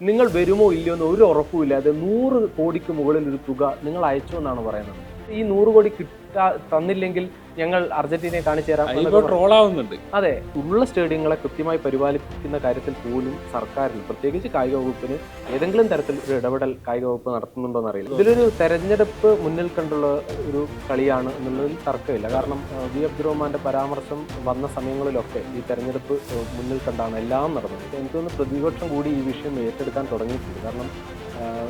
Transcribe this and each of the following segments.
നിങ്ങൾ വരുമോ ഇല്ലയോ എന്ന് ഒരു ഉറപ്പുമില്ലാതെ 100 കോടിക്ക് മുകളിൽ ഒരു തുക നിങ്ങൾ അയച്ചു എന്നാണ് പറയുന്നത്. ഈ 100 കോടി തന്നില്ലെങ്കിൽ ഞങ്ങൾ അർജന്റീനയെ കാണിച്ചു തരാം. ട്രോളാവുന്നുണ്ട്. അതെ, ഉള്ള സ്റ്റേഡിയങ്ങളെ കൃത്യമായി പരിപാലിക്കുന്ന കാര്യത്തിൽ പോലും സർക്കാരിന്, പ്രത്യേകിച്ച് കായിക വകുപ്പിന് ഏതെങ്കിലും തരത്തിൽ ഒരു ഇടപെടൽ കായിക വകുപ്പ് നടത്തുന്നുണ്ടോ എന്നറിയില്ല. ഇതിലൊരു തെരഞ്ഞെടുപ്പ് മുന്നിൽ കണ്ടുള്ള ഒരു കളിയാണ് എന്നുള്ളതിൽ തർക്കമില്ല. കാരണം വി അബ്ദുറഹ്മാന്റെ പരാമർശം വന്ന സമയങ്ങളിലൊക്കെ ഈ തെരഞ്ഞെടുപ്പ് മുന്നിൽ കണ്ടാണ് എല്ലാം നടന്നത്. എനിക്ക് തോന്നുന്നു പ്രതിപക്ഷം കൂടി ഈ വിഷയം ഏറ്റെടുക്കാൻ തുടങ്ങിയിട്ടുണ്ട്. കാരണം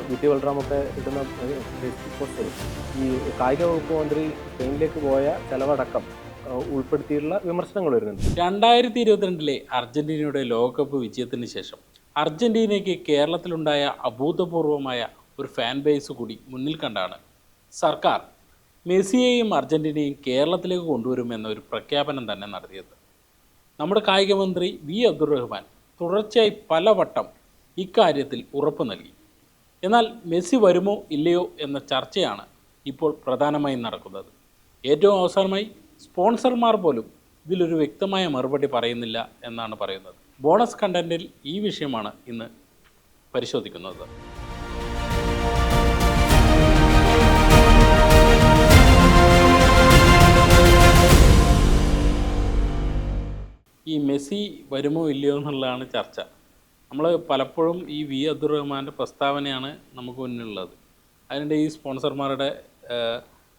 വി.ടി. ബൽറാമൊക്കെ ഇടുന്ന ഫേസ്ബുക്ക് പോസ്റ്റിൽ ഈ കായിക വകുപ്പ് മന്ത്രി സ്പെയിനിലേക്ക് പോയ ചെലവടക്കം ഉൾപ്പെടുത്തിയിട്ടുള്ള വിമർശനങ്ങൾ വരുന്നുണ്ട്. 2022 അർജന്റീനയുടെ ലോകകപ്പ് വിജയത്തിന് ശേഷം അർജന്റീനയ്ക്ക് കേരളത്തിലുണ്ടായ അഭൂതപൂർവമായ ഒരു ഫാൻ ബേസ് കൂടി മുന്നിൽ കണ്ടാണ് സർക്കാർ മെസ്സിയെയും അർജന്റീനയും കേരളത്തിലേക്ക് കൊണ്ടുവരുമെന്ന ഒരു പ്രഖ്യാപനം തന്നെ നടത്തിയത്. നമ്മുടെ കായിക മന്ത്രി വി അബ്ദുറഹ്മാൻ തുടർച്ചയായി പലവട്ടം ഇക്കാര്യത്തിൽ ഉറപ്പ് നൽകി. എന്നാൽ മെസ്സി വരുമോ ഇല്ലയോ എന്ന ചർച്ചയാണ് ഇപ്പോൾ പ്രധാനമായും നടക്കുന്നത്. ഏറ്റവും അവസാനമായി സ്പോൺസർമാർ പോലും ഇതിലൊരു വ്യക്തമായ മറുപടി പറയുന്നില്ല എന്നാണ് പറയുന്നത്. ബോണസ് കണ്ടന്റിൽ ഈ വിഷയമാണ് ഇന്ന് പരിശോധിക്കുന്നത്. ഈ മെസ്സി വരുമോ ഇല്ലയോ എന്നുള്ളതാണ് ചർച്ച. നമ്മൾ പലപ്പോഴും ഈ വി അബ്ദുറഹ്മാൻ്റെ പ്രസ്താവനയാണ് നമുക്ക് മുന്നിലുള്ളത്. അതിൻ്റെ ഈ സ്പോൺസർമാരുടെ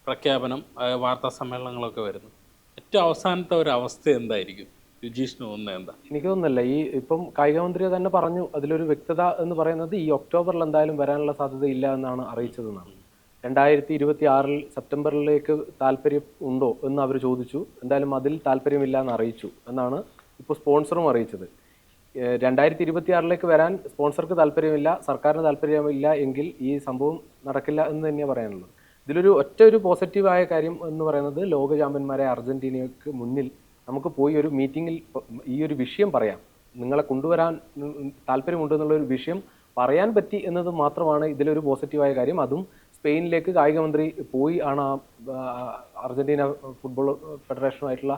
പ്രഖ്യാപനം, വാർത്താ സമ്മേളനങ്ങളൊക്കെ വരുന്നു. ഏറ്റവും അവസാനത്തെ ഒരു അവസ്ഥ എന്തായിരിക്കും? രുചീഷിന് തോന്നുന്നത് എന്താ? എനിക്ക് തോന്നുന്നില്ല. ഈ ഇപ്പം കായിക മന്ത്രി തന്നെ പറഞ്ഞു, അതിലൊരു വ്യക്തത എന്ന് പറയുന്നത് ഈ ഒക്ടോബറിൽ എന്തായാലും വരാനുള്ള സാധ്യത ഇല്ല എന്നാണ് അറിയിച്ചതെന്നാണ്. 2026 സെപ്റ്റംബറിലേക്ക് താല്പര്യം ഉണ്ടോ എന്ന് അവർ ചോദിച്ചു. എന്തായാലും അതിൽ താല്പര്യമില്ല എന്ന് അറിയിച്ചു എന്നാണ് ഇപ്പോൾ സ്പോൺസറും അറിയിച്ചത്. 2026 വരാൻ സ്പോൺസർക്ക് താല്പര്യമില്ല, സർക്കാരിന് താല്പര്യമില്ല എങ്കിൽ ഈ സംഭവം നടക്കില്ല എന്ന് തന്നെയാണ് പറയാനുള്ളത്. ഇതിലൊരു ഒരു പോസിറ്റീവായ കാര്യം എന്ന് പറയുന്നത് ലോക ചാമ്പ്യന്മാരെ അർജന്റീനയ്ക്ക് മുന്നിൽ നമുക്ക് പോയി ഒരു മീറ്റിങ്ങിൽ ഈ ഒരു വിഷയം പറയാം, നിങ്ങളെ കൊണ്ടുവരാൻ താല്പര്യമുണ്ട് എന്നുള്ളൊരു വിഷയം പറയാൻ പറ്റി എന്നത് മാത്രമാണ് ഇതിലൊരു പോസിറ്റീവായ കാര്യം. അതും സ്പെയിനിലേക്ക് കായിക മന്ത്രി പോയി ആണ് അർജന്റീന ഫുട്ബോൾ ഫെഡറേഷനുമായിട്ടുള്ള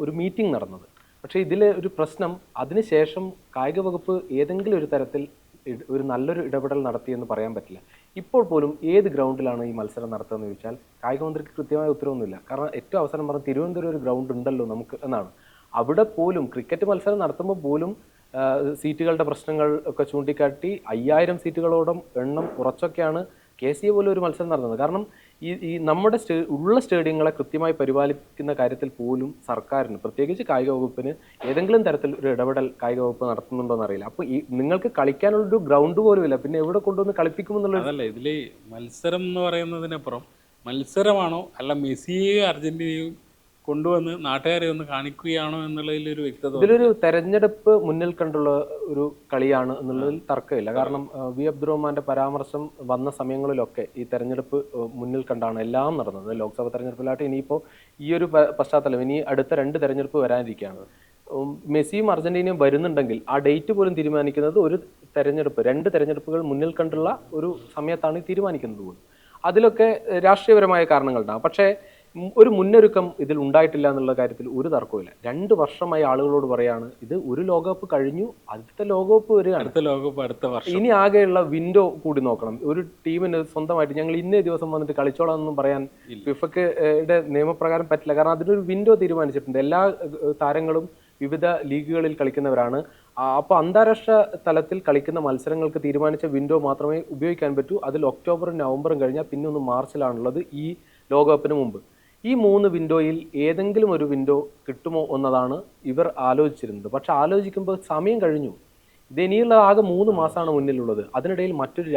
ഒരു മീറ്റിംഗ് നടന്നത്. പക്ഷേ ഇതിലെ ഒരു പ്രശ്നം, അതിനുശേഷം കായിക വകുപ്പ് ഏതെങ്കിലും ഒരു തരത്തിൽ ഒരു നല്ലൊരു ഇടപെടൽ നടത്തിയെന്ന് പറയാൻ പറ്റില്ല. ഇപ്പോൾ പോലും ഏത് ഗ്രൗണ്ടിലാണ് ഈ മത്സരം നടത്തുകയെന്ന് ചോദിച്ചാൽ കായിക മന്ത്രിക്ക് കൃത്യമായ ഉത്തരവൊന്നുമില്ല. കാരണം ഏറ്റവും അവസാനം പറഞ്ഞ തിരുവനന്തപുരം ഒരു ഗ്രൗണ്ട് ഉണ്ടല്ലോ നമുക്ക് എന്നാണ്. അവിടെ പോലും ക്രിക്കറ്റ് മത്സരം നടത്തുമ്പോൾ പോലും സീറ്റുകളുടെ പ്രശ്നങ്ങൾ ഒക്കെ ചൂണ്ടിക്കാട്ടി 5000 സീറ്റുകളോളം എണ്ണം കുറച്ചൊക്കെയാണ് KCA പോലെ ഒരു മത്സരം നടന്നത്. കാരണം ഈ നമ്മുടെ ഉള്ള സ്റ്റേഡിയങ്ങളെ കൃത്യമായി പരിപാലിക്കുന്ന കാര്യത്തിൽ പോലും സർക്കാരിന്, പ്രത്യേകിച്ച് കായിക വകുപ്പിന് ഏതെങ്കിലും തരത്തിൽ ഒരു ഇടപെടൽ കായിക വകുപ്പ് നടത്തുന്നുണ്ടോ എന്നറിയില്ല. അപ്പോൾ ഈ നിങ്ങൾക്ക് കളിക്കാനുള്ളൊരു ഗ്രൗണ്ട് പോലും ഇല്ല, പിന്നെ എവിടെ കൊണ്ടുവന്ന് കളിപ്പിക്കുമെന്നുള്ള. അതല്ല, ഇതിൽ മത്സരം എന്ന് പറയുന്നതിനപ്പുറം മത്സരമാണോ അല്ല മെസ്സിയെയും അർജന്റീനയും കൊണ്ടുവന്ന് നാട്ടുകാരെ ഒന്ന് കാണിക്കുകയാണോ എന്നുള്ളതിലൊരു വ്യക്തത. ഇതിലൊരു തെരഞ്ഞെടുപ്പ് മുന്നിൽ കണ്ടുള്ള ഒരു കളിയാണ് എന്നുള്ളതിൽ തർക്കമില്ല. കാരണം വി അബ്ദുറഹ്മാന്റെ പരാമർശം വന്ന സമയങ്ങളിലൊക്കെ ഈ തെരഞ്ഞെടുപ്പ് മുന്നിൽ കണ്ടാണ് എല്ലാം നടന്നത്. ലോക്സഭ തെരഞ്ഞെടുപ്പിലായിട്ട് ഇനിയിപ്പോൾ ഈ ഒരു പശ്ചാത്തലം, ഇനി അടുത്ത 2 തെരഞ്ഞെടുപ്പ് വരാനിരിക്കുകയാണ്. മെസ്സിയും അർജന്റീനയും വരുന്നുണ്ടെങ്കിൽ ആ ഡേറ്റ് പോലും തീരുമാനിക്കുന്നത് ഒരു തെരഞ്ഞെടുപ്പ്, 2 തെരഞ്ഞെടുപ്പുകൾ മുന്നിൽ കണ്ടുള്ള ഒരു സമയത്താണ് തീരുമാനിക്കുന്നത് പോലും. അതിലൊക്കെ രാഷ്ട്രീയപരമായ കാരണങ്ങളുണ്ടാകും. പക്ഷേ ഒരു മുന്നൊരുക്കം ഇതിൽ ഉണ്ടായിട്ടില്ല എന്നുള്ള കാര്യത്തിൽ ഒരു തർക്കവുമില്ല. 2 വർഷമായി ആളുകളോട് പറയാണ്, ഇത് ഒരു ലോകകപ്പ് കഴിഞ്ഞു, അടുത്ത ലോകകപ്പ് വരികയാണ്, അടുത്ത ലോകകപ്പ് അടുത്ത വർഷം, ഇനി ആകെയുള്ള വിൻഡോ കൂടി നോക്കണം. ഒരു ടീമിന് സ്വന്തമായിട്ട് ഞങ്ങൾ ഇന്നേ ദിവസം വന്നിട്ട് കളിച്ചോളാം എന്നൊന്നും പറയാൻ ഫിഫക്ക് നിയമപ്രകാരം പറ്റില്ല. കാരണം അതിനൊരു വിൻഡോ തീരുമാനിച്ചിട്ടുണ്ട്. എല്ലാ താരങ്ങളും വിവിധ ലീഗുകളിൽ കളിക്കുന്നവരാണ്. അപ്പോൾ അന്താരാഷ്ട്ര തലത്തിൽ കളിക്കുന്ന മത്സരങ്ങൾക്ക് തീരുമാനിച്ച വിൻഡോ മാത്രമേ ഉപയോഗിക്കാൻ പറ്റൂ. അതിൽ ഒക്ടോബറും നവംബറും കഴിഞ്ഞാൽ പിന്നെ ഒന്ന് മാർച്ചിലാണുള്ളത് ഈ ലോകകപ്പിന് മുമ്പ്. ഈ 3 വിൻഡോയിൽ ഏതെങ്കിലും ഒരു വിൻഡോ കിട്ടുമോ എന്നതാണ് ഇവർ ആലോചിച്ചിരുന്നത്. പക്ഷെ ആലോചിക്കുമ്പോൾ സമയം കഴിഞ്ഞു. ഇത് ഇനിയുള്ള ആകെ 3 മാസമാണ് മുന്നിലുള്ളത്. അതിനിടയിൽ മറ്റൊരു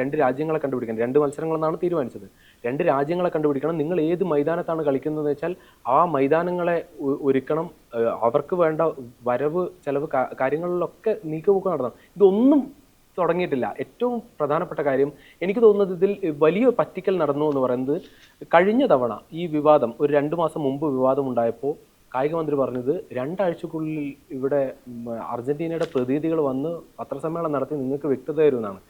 2 രാജ്യങ്ങളെ കണ്ടുപിടിക്കണം. 2 മത്സരങ്ങളെന്നാണ് തീരുമാനിച്ചത്. 2 രാജ്യങ്ങളെ കണ്ടുപിടിക്കണം. നിങ്ങൾ ഏത് മൈതാനത്താണ് കളിക്കുന്നതെന്ന് വെച്ചാൽ ആ മൈതാനങ്ങളെ ഒരുക്കണം. അവർക്ക് വേണ്ട വരവ് ചെലവ് കാര്യങ്ങളിലൊക്കെ നീക്കുപോക്ക് നടത്തണം. ഇതൊന്നും തുടങ്ങിയിട്ടില്ല. ഏറ്റവും പ്രധാനപ്പെട്ട കാര്യം എനിക്ക് തോന്നുന്നത് ഇതിൽ വലിയ പറ്റിക്കൽ നടന്നു എന്ന് പറയുന്നത്, കഴിഞ്ഞ തവണ ഈ വിവാദം ഒരു 2 മാസം മുമ്പ് വിവാദം ഉണ്ടായപ്പോൾ കായിക മന്ത്രി പറഞ്ഞത് 2 ആഴ്ചക്കുള്ളിൽ ഇവിടെ അർജന്റീനയുടെ പ്രതിനിധികൾ വന്ന് പത്രസമ്മേളനം നടത്തി നിങ്ങൾക്ക് വ്യക്തത തരുമെന്നാണ്.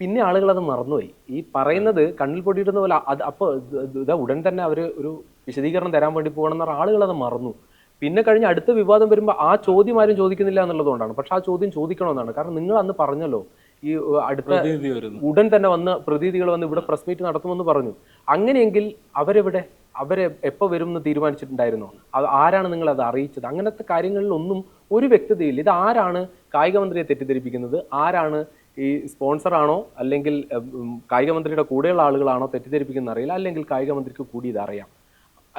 പിന്നെ ആളുകൾ അത് മറന്നുപോയി. ഈ പറയുന്നത് കണ്ണിൽ പൊടിയിടുന്ന പോലെ അപ്പോൾ ഇതാ ഉടൻ തന്നെ അവർ ഒരു വിശദീകരണം തരാൻ വേണ്ടി പോകണമെന്ന് പറഞ്ഞാൽ ആളുകൾ അത് മറന്നു. പിന്നെ കഴിഞ്ഞ അടുത്ത വിവാദം വരുമ്പോൾ ആ ചോദ്യം ആരും ചോദിക്കുന്നില്ല എന്നുള്ളതുകൊണ്ടാണ്. പക്ഷെ ആ ചോദ്യം ചോദിക്കണമെന്നാണ്. കാരണം നിങ്ങൾ അന്ന് പറഞ്ഞല്ലോ ഈ അടുത്ത പ്രതിനിധി വരുന്നു. ഉടൻ തന്നെ വന്ന് പ്രതിനിധികൾ വന്ന് ഇവിടെ പ്രസ് മീറ്റ് നടത്തുമെന്ന് പറഞ്ഞു. അങ്ങനെയെങ്കിൽ അവരെ എപ്പോൾ വരും എന്ന് തീരുമാനിച്ചിട്ടുണ്ടായിരുന്നോ? അത് ആരാണ് നിങ്ങൾ അത് അറിയിച്ചത്? അങ്ങനത്തെ കാര്യങ്ങളിലൊന്നും ഒരു വ്യക്തതയില്ല. ഇത് ആരാണ് കായിക മന്ത്രിയെ തെറ്റിദ്ധരിപ്പിക്കുന്നത്? ആരാണ് ഈ സ്പോൺസറാണോ അല്ലെങ്കിൽ കായിക മന്ത്രിയുടെ കൂടെയുള്ള ആളുകളാണോ തെറ്റിദ്ധരിപ്പിക്കുന്നത് അറിയില്ല. അല്ലെങ്കിൽ കായിക മന്ത്രിക്ക് കൂടി ഇത് അറിയാം.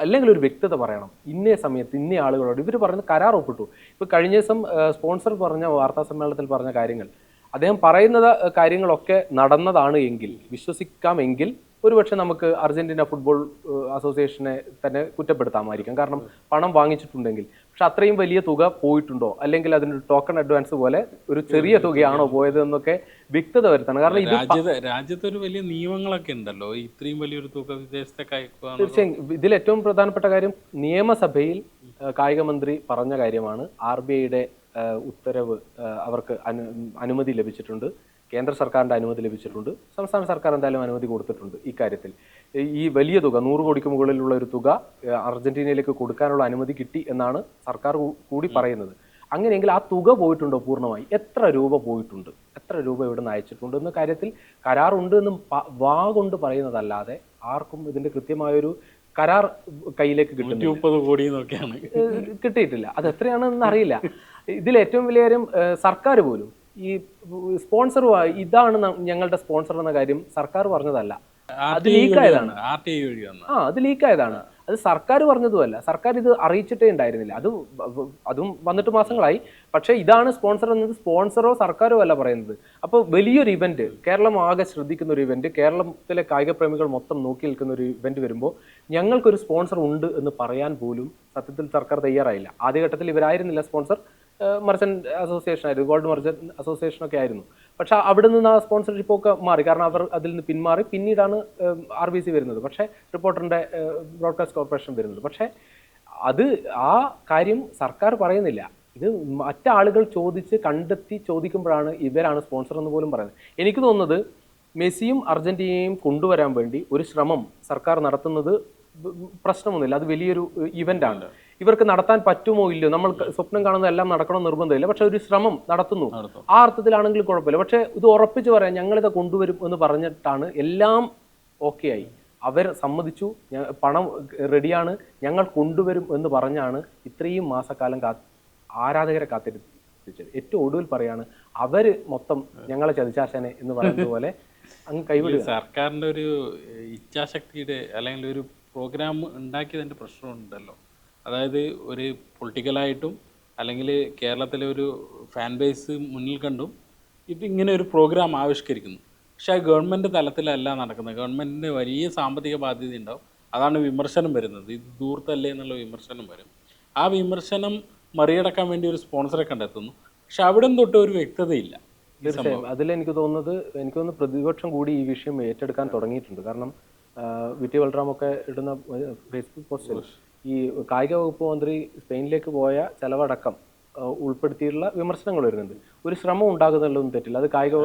അല്ലെങ്കിൽ ഒരു വ്യക്തത പറയണം. ഇന്നേ സമയത്ത് ഇന്നേ ആളുകളോട് ഇവർ പറയുന്ന കരാർ ഒപ്പിട്ടു. ഇപ്പോൾ കഴിഞ്ഞ ദിവസം സ്പോൺസർ പറഞ്ഞ വാർത്താ സമ്മേളനത്തിൽ പറഞ്ഞ കാര്യങ്ങൾ, അദ്ദേഹം പറയുന്ന കാര്യങ്ങളൊക്കെ നടന്നതാണ് എങ്കിൽ വിശ്വസിക്കാമെങ്കിൽ ഒരുപക്ഷെ നമുക്ക് അർജന്റീന ഫുട്ബോൾ അസോസിയേഷനെ തന്നെ കുറ്റപ്പെടുത്താമായിരിക്കാം. കാരണം പണം വാങ്ങിച്ചിട്ടുണ്ടെങ്കിൽ. പക്ഷെ അത്രയും വലിയ തുക പോയിട്ടുണ്ടോ, അല്ലെങ്കിൽ അതിനൊരു ടോക്കൺ അഡ്വാൻസ് പോലെ ഒരു ചെറിയ തുകയാണോ പോയത് എന്നൊക്കെ വ്യക്തത വരുത്തണം. കാരണം ഇത് രാജ്യത്ത് ഒരു വലിയ നിയമങ്ങളൊക്കെ ഉണ്ടല്ലോ, ഇത്രയും വലിയൊരു തുക വിദേശത്തേക്ക് അയക്കുക. തീർച്ചയായും ഇതിൽ ഏറ്റവും പ്രധാനപ്പെട്ട കാര്യം നിയമസഭയിൽ കായിക മന്ത്രി പറഞ്ഞ കാര്യമാണ്. RBIയുടെ ഉത്തരവ് അവർക്ക് അനുമതി ലഭിച്ചിട്ടുണ്ട്. കേന്ദ്ര സർക്കാരിൻ്റെ അനുമതി ലഭിച്ചിട്ടുണ്ട്. സംസ്ഥാന സർക്കാർ എന്തായാലും അനുമതി കൊടുത്തിട്ടുണ്ട്. ഇക്കാര്യത്തിൽ ഈ വലിയ തുക 100 കോടിക്ക് മുകളിലുള്ള ഒരു തുക അർജന്റീനയിലേക്ക് കൊടുക്കാനുള്ള അനുമതി കിട്ടി എന്നാണ് സർക്കാർ കൂടി പറയുന്നത്. അങ്ങനെയെങ്കിൽ ആ തുക പോയിട്ടുണ്ടോ പൂർണ്ണമായി? എത്ര രൂപ പോയിട്ടുണ്ട്, എത്ര രൂപ ഇവിടെ നിന്ന് അയച്ചിട്ടുണ്ട് എന്ന കാര്യത്തിൽ കരാറുണ്ട് എന്നും കൊണ്ട് പറയുന്നതല്ലാതെ ആർക്കും ഇതിന്റെ കൃത്യമായൊരു കരാർ കയ്യിലേക്ക് കിട്ടുന്നു. 30 കോടി കിട്ടിയിട്ടില്ല. അത് എത്രയാണെന്ന് അറിയില്ല. ഇതിൽ ഏറ്റവും വലിയ കാര്യം സർക്കാർ പോലും ഈ സ്പോൺസർ ഇതാണ് ഞങ്ങളുടെ സ്പോൺസർ എന്ന കാര്യം സർക്കാർ പറഞ്ഞതല്ല, അത് ലീക്കായതാണ്. അത് ലീക്കായതാണ്. അത് സർക്കാർ പറഞ്ഞതുമല്ല. സർക്കാർ ഇത് അറിയിച്ചിട്ടേ ഉണ്ടായിരുന്നില്ല. അതും വന്നിട്ട് മാസങ്ങളായി. പക്ഷേ ഇതാണ് സ്പോൺസർ എന്നത് സ്പോൺസറോ സർക്കാരോ അല്ല പറയുന്നത്. അപ്പോൾ വലിയൊരു ഇവന്റ്, കേരളം ആകെ ശ്രദ്ധിക്കുന്ന ഒരു ഇവന്റ്, കേരളത്തിലെ കായിക പ്രേമികൾ മൊത്തം നോക്കി നിൽക്കുന്ന ഒരു ഇവന്റ് വരുമ്പോൾ ഞങ്ങൾക്കൊരു സ്പോൺസർ ഉണ്ട് എന്ന് പറയാൻ പോലും സത്യത്തിൽ സർക്കാർ തയ്യാറായില്ല. ആദ്യഘട്ടത്തിൽ ഇവരായിരുന്നില്ല സ്പോൺസർ, മർച്ചന്റ് അസോസിയേഷൻ ആയിരുന്നു, ഗോൾഡ് മർച്ചന്റ് അസോസിയേഷൻ ഒക്കെ ആയിരുന്നു. പക്ഷെ അവിടെ നിന്ന് ആ സ്പോൺസർഷിപ്പ് ഒക്കെ മാറി. കാരണം അവർ അതിൽ നിന്ന് പിന്മാറി. പിന്നീടാണ് RBC വരുന്നത്. പക്ഷേ റിപ്പോർട്ടറിന്റെ ബ്രോഡ്കാസ്റ്റ് കോർപ്പറേഷൻ വരുന്നത്. പക്ഷേ അത് ആ കാര്യം സർക്കാർ പറയുന്നില്ല. ഇത് മറ്റാളുകൾ ചോദിച്ച് കണ്ടെത്തി ചോദിക്കുമ്പോഴാണ് ഇവരാണ് സ്പോൺസർ എന്ന് പോലും പറയുന്നത്. എനിക്ക് തോന്നുന്നത് മെസ്സിയും അർജന്റീനയും കൊണ്ടുവരാൻ വേണ്ടി ഒരു ശ്രമം സർക്കാർ നടത്തുന്നത് പ്രശ്നമൊന്നുമില്ല. അത് വലിയൊരു ഇവന്റ് ആണ്. ഇവർക്ക് നടത്താൻ പറ്റുമോ ഇല്ലയോ, നമ്മൾ സ്വപ്നം കാണുന്ന എല്ലാം നടക്കണം നിർബന്ധമില്ല. പക്ഷെ ഒരു ശ്രമം നടത്തുന്നു. ആ അർത്ഥത്തിലാണെങ്കിലും കുഴപ്പമില്ല. പക്ഷെ ഇത് ഉറപ്പിച്ച് പറയാം, ഞങ്ങളിത് കൊണ്ടുവരും എന്ന് പറഞ്ഞിട്ടാണ് എല്ലാം ഓക്കെ ആയി. അവർ സമ്മതിച്ചു, പണം റെഡിയാണ്, ഞങ്ങൾ കൊണ്ടുവരും എന്ന് പറഞ്ഞാണ് ഇത്രയും മാസക്കാലം ആരാധകരെ കാത്തിരിച്ചത്. ഏറ്റവും ഒടുവിൽ പറയാണ് അവർ മൊത്തം ഞങ്ങളെ ചതിച്ചാശനെ എന്ന് പറയുന്നത് പോലെ അങ്ങ് കൈവിടുക. സർക്കാരിൻ്റെ ഒരു ഇച്ഛാശക്തിയുടെ അല്ലെങ്കിൽ ഒരു പ്രോഗ്രാം ഉണ്ടാക്കിയതിൻ്റെ പ്രശ്നമുണ്ടല്ലോ. അതായത് ഒരു പൊളിറ്റിക്കലായിട്ടും അല്ലെങ്കിൽ കേരളത്തിലെ ഒരു ഫാൻ ബേസ് മുന്നിൽ കണ്ടും ഇങ്ങനെ ഒരു പ്രോഗ്രാം ആവിഷ്കരിക്കുന്നു. പക്ഷേ ആ ഗവൺമെൻറ് തലത്തിലല്ല നടക്കുന്നത്. ഗവൺമെൻറ്റിന് വലിയ സാമ്പത്തിക ബാധ്യത ഉണ്ടാവും. അതാണ് വിമർശനം വരുന്നത്. ഇത് ദൂർത്തല്ലേ എന്നുള്ള വിമർശനം വരും. ആ വിമർശനം മറികടക്കാൻ വേണ്ടി ഒരു സ്പോൺസറെ കണ്ടെത്തുന്നു. പക്ഷെ അവിടെ തൊട്ട് ഒരു വ്യക്തതയില്ല. തീർച്ചയായും എനിക്ക് തോന്നുന്നു പ്രതിപക്ഷം കൂടി ഈ വിഷയം ഏറ്റെടുക്കാൻ തുടങ്ങിയിട്ടുണ്ട്. കാരണം VT ബൽറാമൊക്കെ ഇടുന്ന ഫേസ്ബുക്ക് പോസ്റ്റിൽ ഈ കായിക വകുപ്പ് മന്ത്രി സ്പെയിനിലേക്ക് പോയ ചെലവടക്കം ഉൾപ്പെടുത്തിയിട്ടുള്ള വിമർശനങ്ങൾ വരുന്നുണ്ട്. ഒരു ശ്രമം ഉണ്ടാകുന്നതിലൊന്നും തെറ്റില്ല. അത് കായിക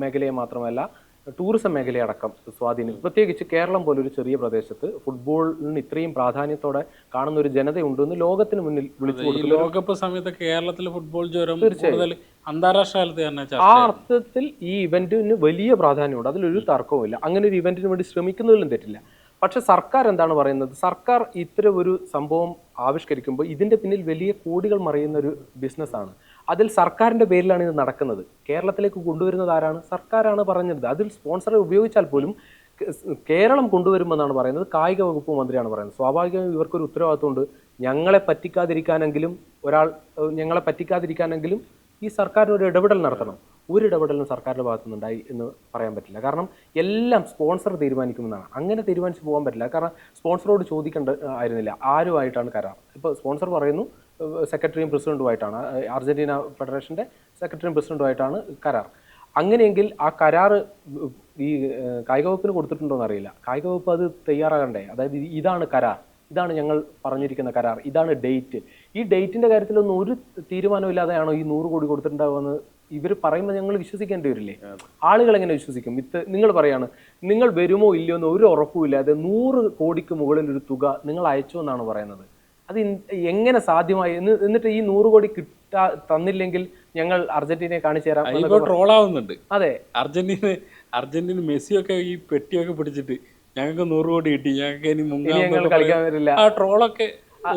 മേഖലയെ മാത്രമല്ല ടൂറിസം മേഖലയടക്കം സ്വാധീനം. പ്രത്യേകിച്ച് കേരളം പോലൊരു ചെറിയ പ്രദേശത്ത് ഫുട്ബോളിന് ഇത്രയും പ്രാധാന്യത്തോടെ കാണുന്ന ഒരു ജനതയുണ്ടെന്ന് ലോകത്തിന് മുന്നിൽ വിളിച്ചു കൊടുക്കുന്നു. ലോകകപ്പ് സമയത്ത് കേരളത്തിലെ ഫുട്ബോൾ ജ്വരം തീർച്ചയായും അന്താരാഷ്ട്ര ആ അർത്ഥത്തിൽ ഈ ഇവന്റിന് വലിയ പ്രാധാന്യമുണ്ട്. അതിലൊരു തർക്കവുമില്ല. അങ്ങനെ ഒരു ഇവന്റിന് വേണ്ടി ശ്രമിക്കുന്നതിലും തെറ്റില്ല. പക്ഷെ സർക്കാർ എന്താണ് പറയുന്നത്? സർക്കാർ ഇത്തരം ഒരു സംഭവം ആവിഷ്കരിക്കുമ്പോൾ ഇതിന്റെ പിന്നിൽ വലിയ കോടികൾ മറിയുന്ന ഒരു ബിസിനസ്സാണ്. അതിൽ സർക്കാരിന്റെ പേരിലാണ് ഇത് നടക്കുന്നത്. കേരളത്തിലേക്ക് കൊണ്ടുവരുന്നത് ആരാണ്? സർക്കാരാണ് പറഞ്ഞത്. അതിൽ സ്പോൺസറെ ഉപയോഗിച്ചാൽ പോലും കേരളം കൊണ്ടുവരുമെന്നാണ് പറയുന്നത്. കായിക വകുപ്പ് മന്ത്രിയാണ് പറയുന്നത്. സ്വാഭാവികമായും ഇവർക്കൊരു ഉത്തരവാദിത്വമുണ്ട്. ഞങ്ങളെ പറ്റിക്കാതിരിക്കാനെങ്കിലും ഈ സർക്കാരിനൊരു ഇടപെടൽ നടത്തണം. ഒരു ഇടപെടലും സർക്കാരിൻ്റെ ഭാഗത്തു നിന്നുണ്ടായി എന്ന് പറയാൻ പറ്റില്ല. കാരണം എല്ലാം സ്പോൺസർ തീരുമാനിക്കുമെന്നാണ്. അങ്ങനെ തീരുമാനിച്ച് പോകാൻ പറ്റില്ല. കാരണം സ്പോൺസറോട് ചോദിക്കേണ്ട ആയിരുന്നില്ല ആരുമായിട്ടാണ് കരാർ. ഇപ്പോൾ സ്പോൺസർ പറയുന്നു സെക്രട്ടറിയും പ്രസിഡന്റുമായിട്ടാണ്, അർജന്റീന ഫെഡറേഷൻ്റെ സെക്രട്ടറിയും പ്രസിഡന്റുമായിട്ടാണ് കരാർ. അങ്ങനെയെങ്കിൽ ആ കരാർ ഈ കായിക വകുപ്പിന് കൊടുത്തിട്ടുണ്ടോയെന്ന് അറിയില്ല. കായിക വകുപ്പ് അത് തയ്യാറാകണ്ടേ? അതായത് ഇതാണ് കരാർ, ഇതാണ് ഞങ്ങൾ പറഞ്ഞിരിക്കുന്ന കരാർ, ഇതാണ് ഡേറ്റ്. ഈ ഡേറ്റിൻ്റെ കാര്യത്തിലൊന്നും ഒരു തീരുമാനമില്ലാതെയാണോ ഈ 100 കോടി കൊടുത്തിട്ടുണ്ടാവുമെന്ന് ഇവർ പറയുമ്പോൾ ഞങ്ങൾ വിശ്വസിക്കേണ്ടി വരില്ലേ? ആളുകൾ എങ്ങനെ വിശ്വസിക്കും? നിങ്ങൾ പറയാണ് നിങ്ങൾ വരുമോ ഇല്ലയോ എന്ന് ഒരു ഉറപ്പുമില്ലാതെ 100 കോടിക്ക് മുകളിൽ ഒരു തുക നിങ്ങൾ അയച്ചു എന്നാണ് പറയുന്നത്. അത് എങ്ങനെ സാധ്യമായി എന്നിട്ട് ഈ 100 കോടി തന്നില്ലെങ്കിൽ ഞങ്ങൾ അർജന്റീനയെ കാണിച്ചു തരാം ഇപ്പോൾ ട്രോളാവുന്നുണ്ട്. അതെ, അർജന്റീന മെസ്സിയൊക്കെ ഈ പെട്ടിയൊക്കെ പിടിച്ചിട്ട് ഞങ്ങൾക്ക് 100 കോടി കിട്ടി, ഞങ്ങൾക്ക് ഇനി ഞങ്ങൾ കളിക്കാൻ വരില്ല, ആ ട്രോളൊക്കെ.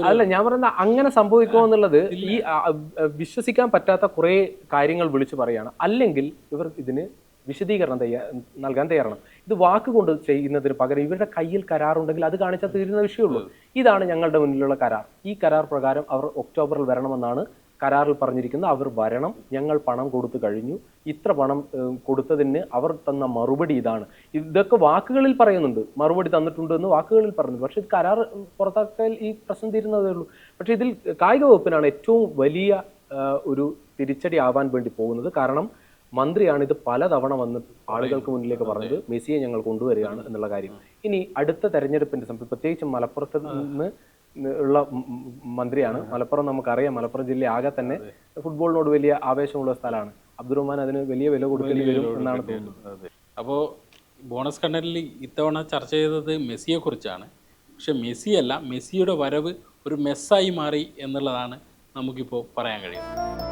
അല്ല ഞാൻ പറയുന്ന അങ്ങനെ സംഭവിക്കുമോ എന്നുള്ളത് ഈ വിശ്വസിക്കാൻ പറ്റാത്ത കുറെ കാര്യങ്ങൾ വിളിച്ചു പറയാണ്. അല്ലെങ്കിൽ ഇവർ ഇതിന് വിശദീകരണം നൽകാൻ തയ്യാറാണ്. ഇത് വാക്കുകൊണ്ട് ചെയ്യുന്നതിന് പകരം ഇവരുടെ കയ്യിൽ കരാറുണ്ടെങ്കിൽ അത് കാണിച്ചാൽ തീരുന്ന വിഷയമുള്ളൂ. ഇതാണ് ഞങ്ങളുടെ മുന്നിലുള്ള കരാർ. ഈ കരാർ പ്രകാരം അവർ ഒക്ടോബറിൽ വരണമെന്നാണ് കരാറിൽ പറഞ്ഞിരിക്കുന്നത്. അവർ വരണം, ഞങ്ങൾ പണം കൊടുത്തു കഴിഞ്ഞു, ഇത്ര പണം കൊടുത്തതിന് അവർ തന്ന മറുപടി ഇതാണ്. ഇതൊക്കെ വാക്കുകളിൽ പറയുന്നുണ്ട്, മറുപടി തന്നിട്ടുണ്ട് എന്ന് വാക്കുകളിൽ പറയുന്നു. പക്ഷെ ഇത് കരാർ പുറത്താക്കൽ ഈ പ്രശ്നം തീരുന്നതേ ഉള്ളൂ. പക്ഷെ ഇതിൽ കായിക വകുപ്പിനാണ് ഏറ്റവും വലിയ ഒരു തിരിച്ചടി ആവാൻ വേണ്ടി പോകുന്നത്. കാരണം മന്ത്രിയാണ് ഇത് പലതവണ വന്ന് ആളുകൾക്ക് മുന്നിലേക്ക് പറഞ്ഞത് മെസ്സിയെ ഞങ്ങൾ കൊണ്ടുവരികയാണ് എന്നുള്ള കാര്യം. ഇനി അടുത്ത തെരഞ്ഞെടുപ്പിന്റെ സമയത്ത് പ്രത്യേകിച്ച് മലപ്പുറത്ത് നിന്ന് ഉള്ള മന്ത്രിയാണ്. മലപ്പുറം നമുക്കറിയാം, മലപ്പുറം ജില്ല ആകെ തന്നെ ഫുട്ബോളിനോട് വലിയ ആവേശമുള്ള സ്ഥലമാണ്. അബ്ദുറഹ്മാൻ അതിന് വലിയ വില കൊടുക്കേണ്ടി വരും എന്നാണ് തോന്നുന്നത്. അപ്പോൾ ബോണസ് കണ്ണലിൽ ഇത്തവണ ചർച്ച ചെയ്തത് മെസ്സിയെ കുറിച്ചാണ്. പക്ഷെ മെസ്സിയല്ല, മെസ്സിയുടെ വരവ് ഒരു മെസ്സായി മാറി എന്നുള്ളതാണ് നമുക്കിപ്പോൾ പറയാൻ കഴിയുന്നത്.